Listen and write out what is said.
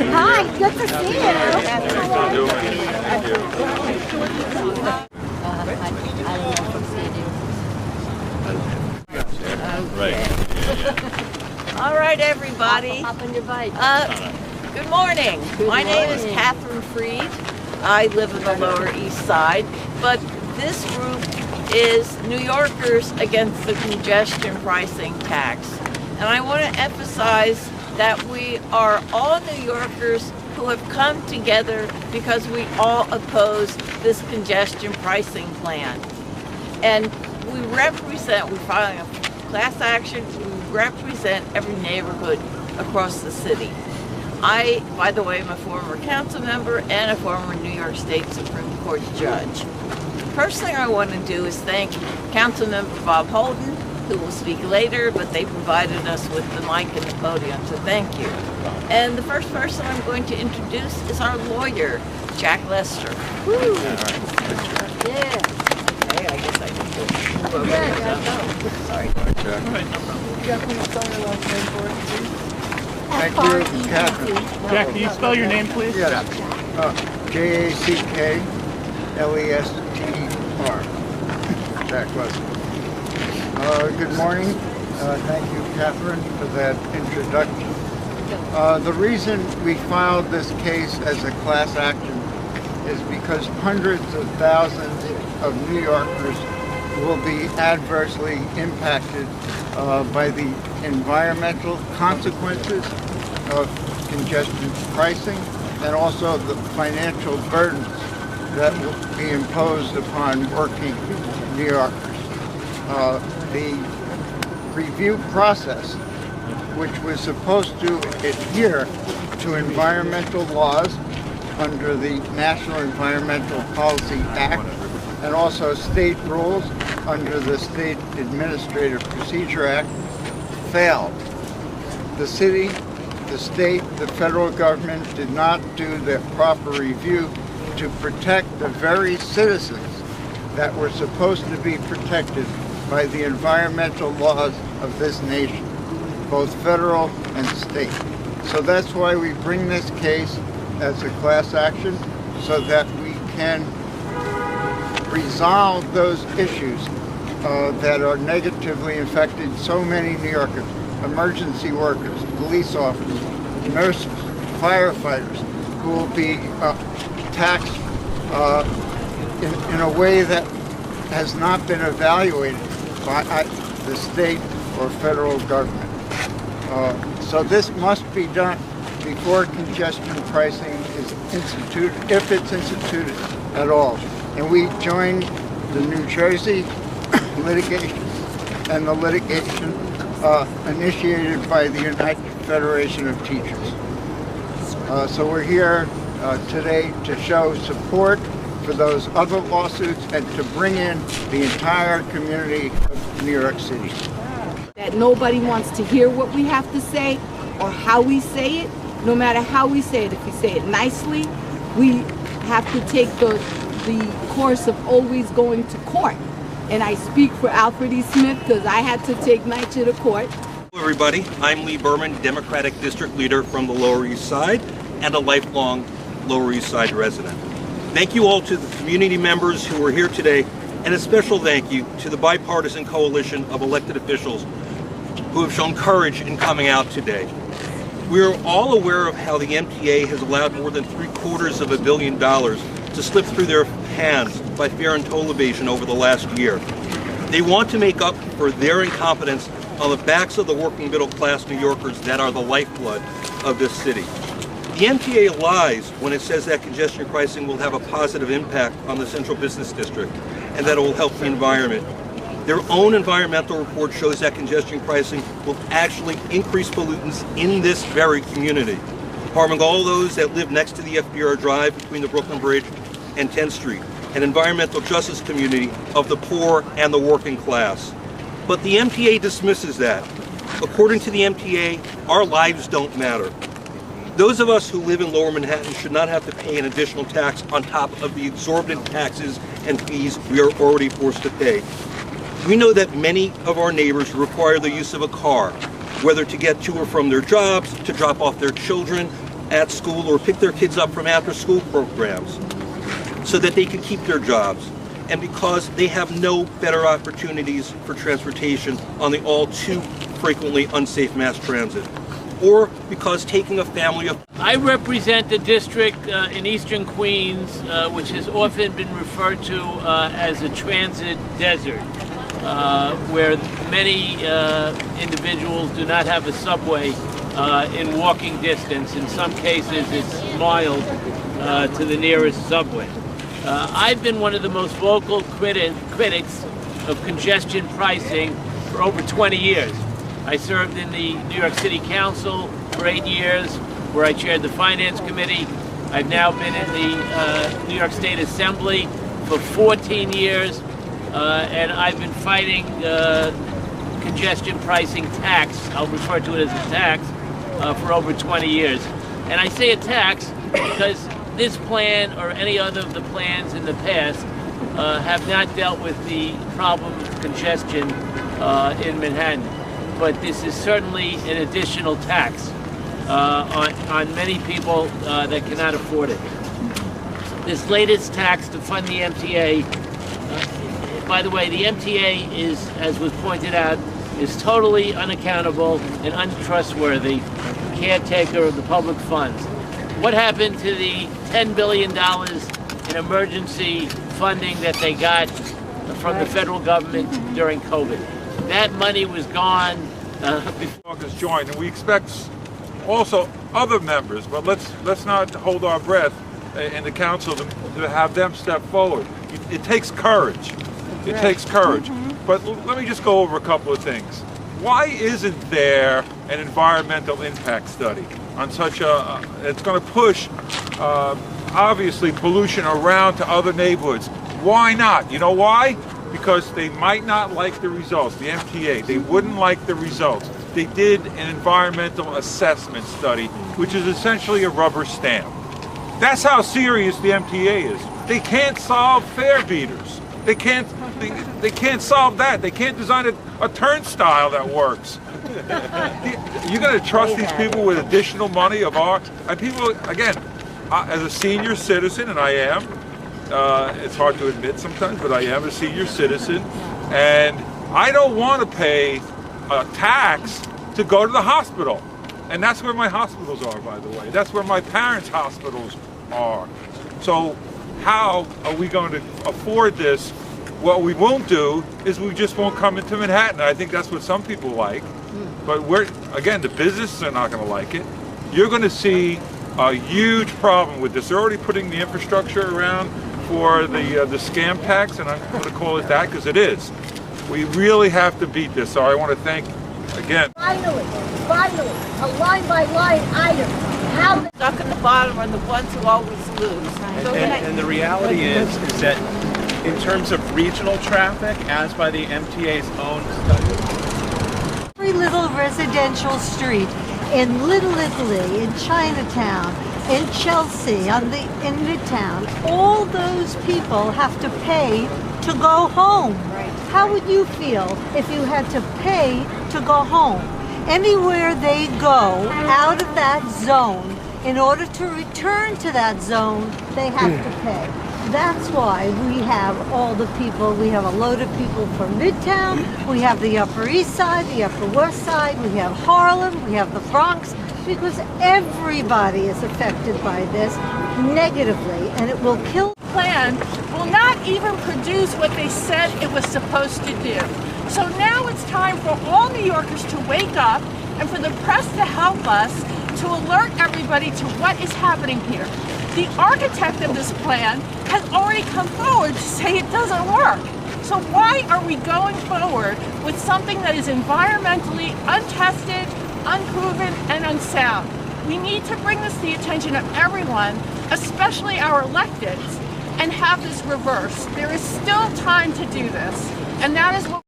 Hi, good to see you. All right, everybody. Hop on your bike. Good morning. My name is Catherine Freed. I live in the Lower East Side, but this group is New Yorkers against the congestion pricing tax. And I want to emphasize that we are all New Yorkers who have come together because we all oppose this congestion pricing plan. And we're filing a class action, we represent every neighborhood across the city. I, by the way, am a former council member and a former New York State Supreme Court judge. The first thing I want to do is thank Councilmember Bob Holden, who will speak later, but they provided us with the mic and the podium, so thank you. And the first person I'm going to introduce is our lawyer, Jack Lester. Woo! All right. Yeah. Okay, I guess I can move over here. Sorry. Jack. All right, no problem. Jack, can you spell your last name for us, please? Thank you, Catherine. Jack, can you spell your name, please? Yes. J-A-C-K-L-E-S-T-E-R. Jack Lester. Good morning. Thank you, Catherine, for that introduction. The reason we filed this case as a class action is because hundreds of thousands of New Yorkers will be adversely impacted by the environmental consequences of congestion pricing and also the financial burdens that will be imposed upon working New Yorkers. The review process, which was supposed to adhere to environmental laws under the National Environmental Policy Act and also state rules under the State Administrative Procedure Act, failed. The city, the state, the federal government did not do their proper review to protect the very citizens that were supposed to be protected by the environmental laws of this nation, both federal and state. So that's why we bring this case as a class action, so that we can resolve those issues that are negatively affecting so many New Yorkers: emergency workers, police officers, nurses, firefighters, who will be taxed in a way that has not been evaluated by the state or federal government. So this must be done before congestion pricing is instituted, if it's instituted at all. And we joined the New Jersey litigation and the litigation initiated by the United Federation of Teachers. So we're here today to show support for those other lawsuits and to bring in the entire community of New York City. That nobody wants to hear what we have to say or how we say it, no matter how we say it. If we say it nicely, we have to take the course of always going to court. And I speak for Alfred E. Smith because I had to take NYCHA to court. Hello everybody, I'm Lee Berman, Democratic District Leader from the Lower East Side and a lifelong Lower East Side resident. Thank you all to the community members who are here today, and a special thank you to the bipartisan coalition of elected officials who have shown courage in coming out today. We are all aware of how the MTA has allowed more than $750 million to slip through their hands by fare and toll evasion over the last year. They want to make up for their incompetence on the backs of the working middle class New Yorkers that are the lifeblood of this city. The MTA lies when it says that congestion pricing will have a positive impact on the central business district and that it will help the environment. Their own environmental report shows that congestion pricing will actually increase pollutants in this very community, harming all those that live next to the FDR Drive between the Brooklyn Bridge and 10th Street, an environmental justice community of the poor and the working class. But the MTA dismisses that. According to the MTA, our lives don't matter. Those of us who live in Lower Manhattan should not have to pay an additional tax on top of the exorbitant taxes and fees we are already forced to pay. We know that many of our neighbors require the use of a car, whether to get to or from their jobs, to drop off their children, at school or pick their kids up from after-school programs so that they can keep their jobs, and because they have no better opportunities for transportation on the all too frequently unsafe mass transit, or because taking a family of... I represent the district in eastern Queens, which has often been referred to as a transit desert, where many individuals do not have a subway in walking distance. In some cases, it's miles to the nearest subway. I've been one of the most vocal critics of congestion pricing for over 20 years. I served in the New York City Council for 8 years, where I chaired the Finance Committee. I've now been in the New York State Assembly for 14 years, and I've been fighting congestion pricing tax, I'll refer to it as a tax, for over 20 years. And I say a tax because this plan or any other of the plans in the past have not dealt with the problem of congestion in Manhattan. But this is certainly an additional tax on many people that cannot afford it. This latest tax to fund the MTA, by the way, the MTA is, as was pointed out, is totally unaccountable and untrustworthy caretaker of the public funds. What happened to the $10 billion in emergency funding that they got from the federal government during COVID? That money was gone before. Has joined, and we expect also other members, but let's not hold our breath in the council to have them step forward. It takes courage. It takes courage. But let me just go over a couple of things. Why isn't there an environmental impact study on such a, it's going to push, obviously, pollution around to other neighborhoods? Why not? You know why? Because they might not like the results, the MTA. They wouldn't like the results. They did an environmental assessment study, which is essentially a rubber stamp. That's how serious the MTA is. They can't solve fare beaters. They can't solve that. They can't design a turnstile that works. You're going to trust these people with additional money of our... And people, again, as a senior citizen, and I am, it's hard to admit sometimes, but I am a senior citizen, and I don't want to pay a tax to go to the hospital. And that's where my hospitals are, by the way. That's where my parents' hospitals are. So how are we going to afford this? What we won't do is we just won't come into Manhattan. I think that's what some people like. But again, the businesses are not going to like it. You're going to see a huge problem with this. They're already putting the infrastructure around for the scam tax, and I'm going to call it that because it is. We really have to beat this. So I want to thank, again. Finally, a line-by-line item. How the Stuck in the bottom are the ones who always lose. And the reality is that in terms of regional traffic, as by the MTA's own study, every little residential street in Little Italy, in Chinatown, in Chelsea, in Midtown, all those people have to pay to go home. How would you feel if you had to pay to go home? Anywhere they go out of that zone, in order to return to that zone, they have to pay. That's why we have all the people, we have a load of people from Midtown, we have the Upper East Side, the Upper West Side, we have Harlem, we have the Bronx, because everybody is affected by this negatively, and it will kill. Plan will not even produce what they said it was supposed to do. So now it's time for all New Yorkers to wake up and for the press to help us to alert everybody to what is happening here. The architect of this plan has already come forward to say it doesn't work. So why are we going forward with something that is environmentally untested, unproven, and unsound? We need to bring this to the attention of everyone, especially our electeds, and have this reversed. There is still time to do this, and that is what